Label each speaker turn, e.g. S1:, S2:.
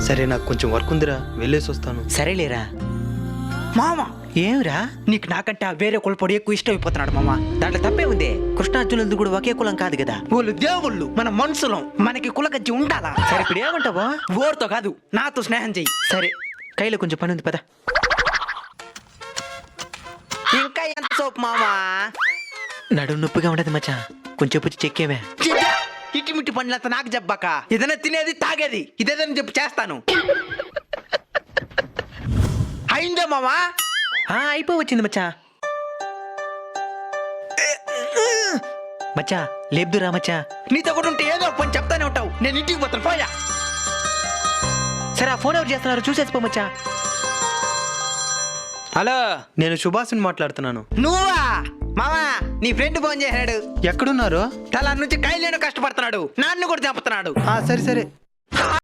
S1: సరే నాకు కొంచెం వర్క్ ఉందిరా, వెళ్ళేసి వస్తాను.
S2: సరేలేరా.
S3: మామ
S2: ఏమిరా?
S3: నీకు నాకంటే ఆ వేరే కులపొడి ఎక్కువ ఇష్టం అయిపోతున్నాడు మామ.
S2: దాంట్లో తప్పే ఉంది. కృష్ణార్జునులది కూడా ఒకే కులం కాదు కదా.
S3: వాళ్ళు దేవుళ్ళు, మన మనుషులం, మనకి కులగజ్జి ఉండాలా.
S2: సరే ఇప్పుడు ఏమంటావా?
S3: ఓర్తో కాదు, నాతో స్నేహం చెయ్యి.
S2: సరే కైలో కొంచెం పని ఉంది పద.
S3: ఇంకా ఎంత సోపు మామా?
S2: నడుము నొప్పిగా ఉండదు మచ్చా, కొంచెం వచ్చి చెక్కేమే.
S3: ఇటిమిటి పనులంతా నాకు చెప్పాక, ఏదైనా తినేది తాగేది ఇదేదని చెప్పి చేస్తాను. అయిందా మామా?
S2: అయిపోవచ్చింది మచ్చా. మచ్చా లేపుదురా మచ్చా.
S3: నీతో కూడా ఉంటే ఏదో పని చెప్తానే ఉంటావు. నేను ఇంటికి పోతాను, పోయా.
S2: సరే ఆ ఫోన్ ఎవరు చేస్తున్నారు చూసేసి పో మచ్చా.
S3: హలో,
S1: నేను సుభాష్ని మాట్లాడుతున్నాను.
S3: నువ్వా మామా? నీ ఫ్రెండ్ ఫోన్ చేశాడు.
S1: ఎక్కడున్నారు?
S3: తల నుంచి కైలేను కష్టపడుతున్నాడు, నాన్ను కూడా చెప్తున్నాడు.
S1: సరే సరే.